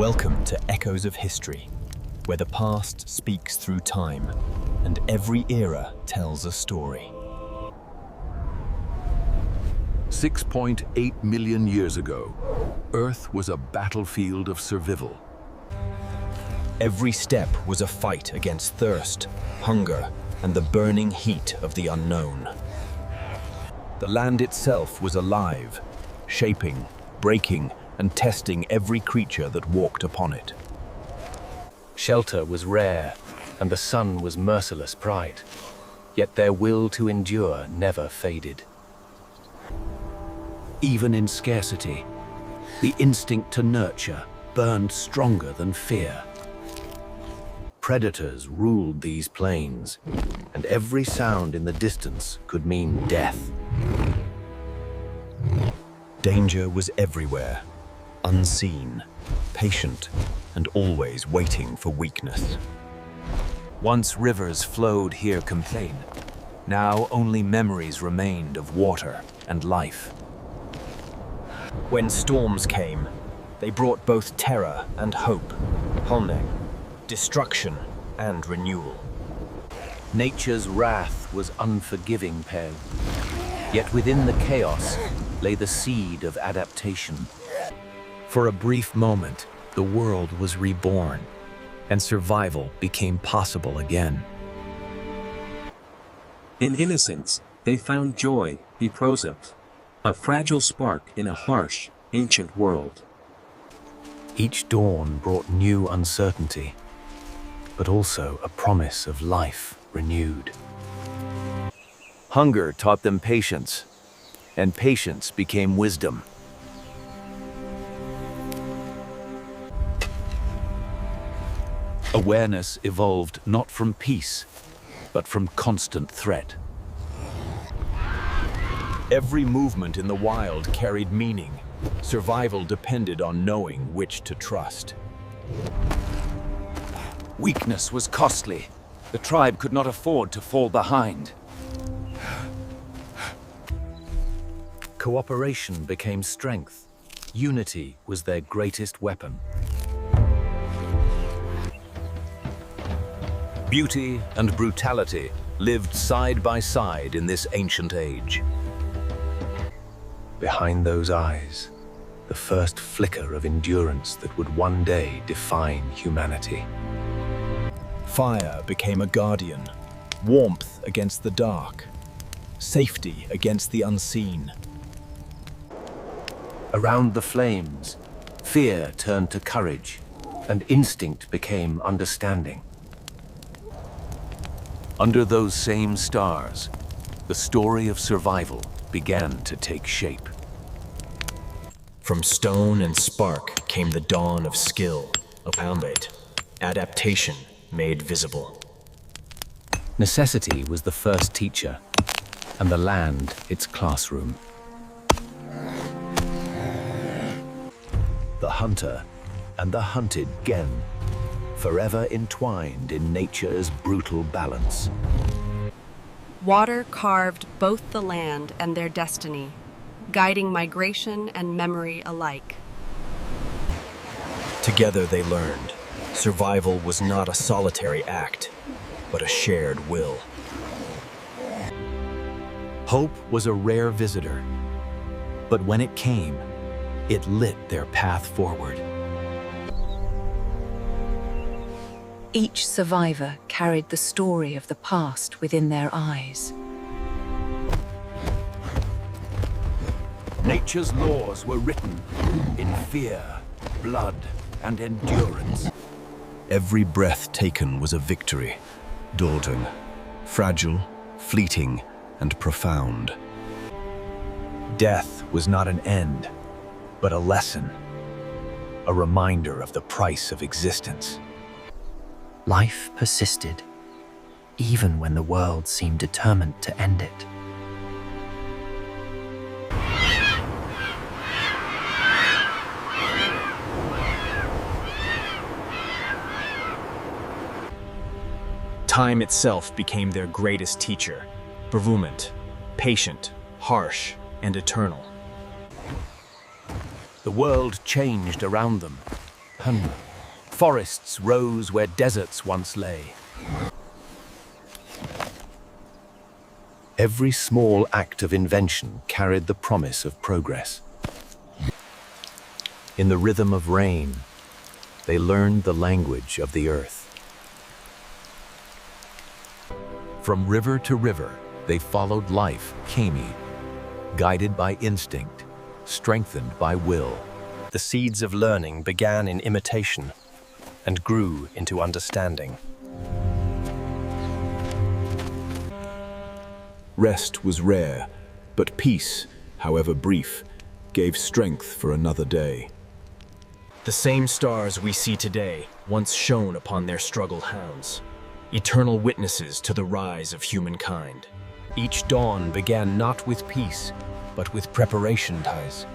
Welcome to Echoes of History, where the past speaks through time, and every era tells a story. 6.8 million years ago, Earth was a battlefield of survival. Every step was a fight against thirst, hunger, and the burning heat of the unknown. The land itself was alive, shaping, breaking, and testing every creature that walked upon it. Shelter was rare, and the sun was merciless pride. Yet their will to endure never faded. Even in scarcity, the instinct to nurture burned stronger than fear. Predators ruled these plains, and every sound in the distance could mean death. Danger was everywhere, unseen, patient, and always waiting for weakness. Once rivers flowed here complain, now only memories remained of water and life. When storms came, they brought both terror and hope, destruction and renewal. Nature's wrath was unforgiving pen, yet within the chaos lay the seed of adaptation. For a brief moment, the world was reborn, and survival became possible again. In innocence, they found joy, immersive, a fragile spark in a harsh, ancient world. Each dawn brought new uncertainty, but also a promise of life renewed. Hunger taught them patience, and patience became wisdom. Awareness evolved not from peace, but from constant threat. Every movement in the wild carried meaning. Survival depended on knowing which to trust. Weakness was costly. The tribe could not afford to fall behind. Cooperation became strength. Unity was their greatest weapon. Beauty and brutality lived side by side in this ancient age. Behind those eyes, the first flicker of endurance that would one day define humanity. Fire became a guardian, warmth against the dark, safety against the unseen. Around the flames, fear turned to courage, and instinct became understanding. Under those same stars, the story of survival began to take shape. From stone and spark came the dawn of skill, adaptation made visible. Necessity was the first teacher, and the land its classroom. The hunter and the hunted again, forever entwined in nature's brutal balance. Water carved both the land and their destiny, guiding migration and memory alike. Together they learned, survival was not a solitary act, but a shared will. Hope was a rare visitor, but when it came, it lit their path forward. Each survivor carried the story of the past within their eyes. Nature's laws were written in fear, blood, and endurance. Every breath taken was a victory, daunting, fragile, fleeting, and profound. Death was not an end, but a lesson, a reminder of the price of existence. Life persisted, even when the world seemed determined to end it. Time itself became their greatest teacher, bereavement, patient, harsh, and eternal. The world changed around them, Forests rose where deserts once lay. Every small act of invention carried the promise of progress. In the rhythm of rain, they learned the language of the earth. From river to river, they followed life, Kami, guided by instinct, strengthened by will. The seeds of learning began in imitation and grew into understanding. Rest was rare, but peace, however brief, gave strength for another day. The same stars we see today once shone upon their struggle hounds, eternal witnesses to the rise of humankind. Each dawn began not with peace, but with preparation ties.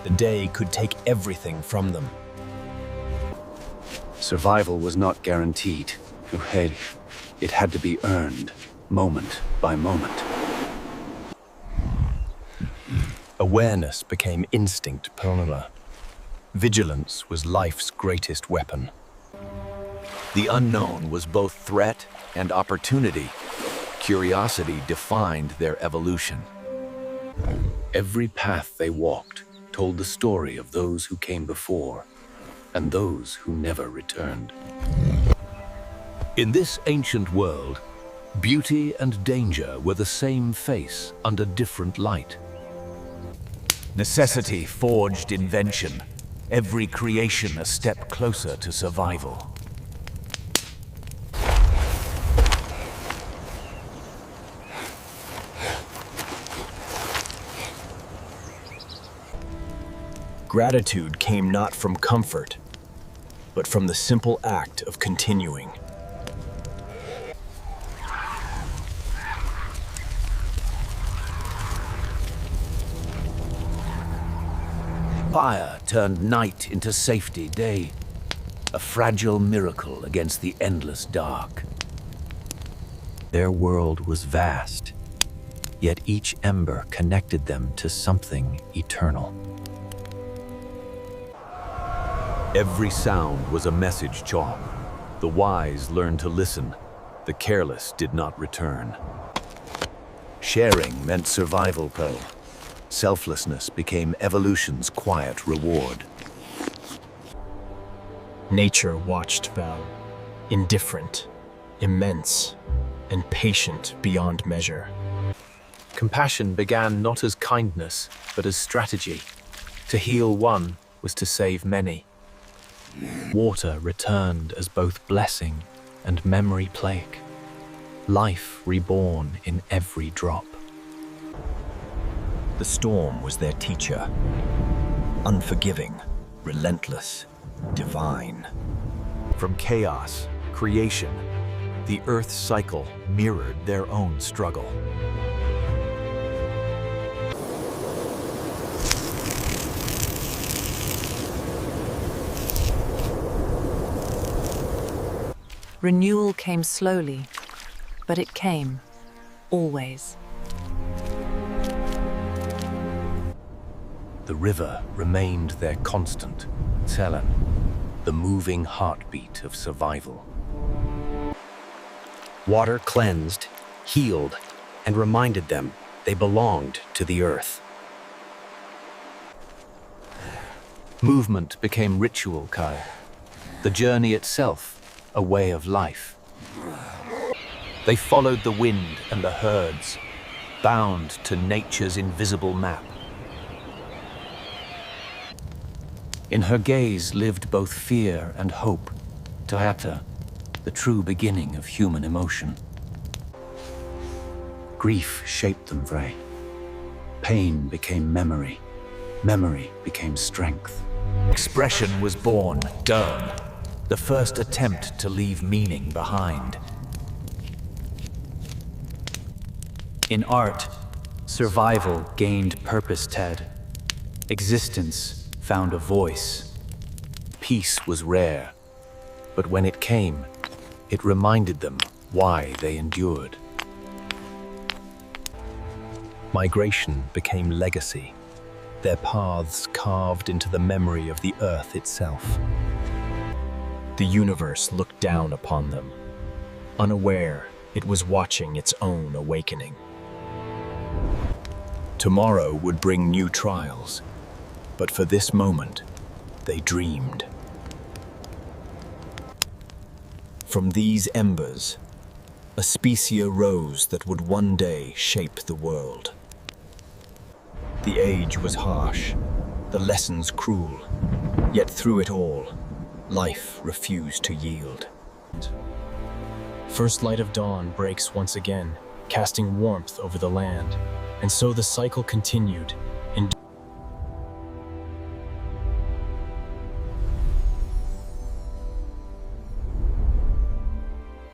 The day could take everything from them. Survival was not guaranteed. It had to be earned, moment by moment. Awareness became instinct purnula. Vigilance was life's greatest weapon. The unknown was both threat and opportunity. Curiosity defined their evolution. Every path they walked told the story of those who came before and those who never returned. In this ancient world, beauty and danger were the same face under different light. Necessity forged invention, every creation a step closer to survival. Gratitude came not from comfort, but from the simple act of continuing. Fire turned night into safety day, a fragile miracle against the endless dark. Their world was vast, yet each ember connected them to something eternal. Every sound was a message charm. The wise learned to listen, the careless did not return. Sharing meant survival, Pearl. Selflessness became evolution's quiet reward. Nature watched Val, indifferent, immense, and patient beyond measure. Compassion began not as kindness, but as strategy. To heal one was to save many. Water returned as both blessing and memory plague. Life reborn in every drop. The storm was their teacher, unforgiving, relentless, divine. From chaos, creation, the Earth's cycle mirrored their own struggle. Renewal came slowly, but it came, always. The river remained their constant, Selen, the moving heartbeat of survival. Water cleansed, healed, and reminded them they belonged to the earth. Movement became ritual, Kai. The journey itself, a way of life. They followed the wind and the herds, bound to nature's invisible map. In her gaze lived both fear and hope, Toyata, the true beginning of human emotion. Grief shaped them, Vrei. Pain became memory. Memory became strength. Expression was born, Durn, the first attempt to leave meaning behind. In art, survival gained purpose, Ted. Existence found a voice. Peace was rare, but when it came, it reminded them why they endured. Migration became legacy, their paths carved into the memory of the earth itself. The universe looked down upon them. Unaware, it was watching its own awakening. Tomorrow would bring new trials, but for this moment, they dreamed. From these embers, a species rose that would one day shape the world. The age was harsh, the lessons cruel, yet through it all, life refused to yield. First light of dawn breaks once again, casting warmth over the land, and so the cycle continued,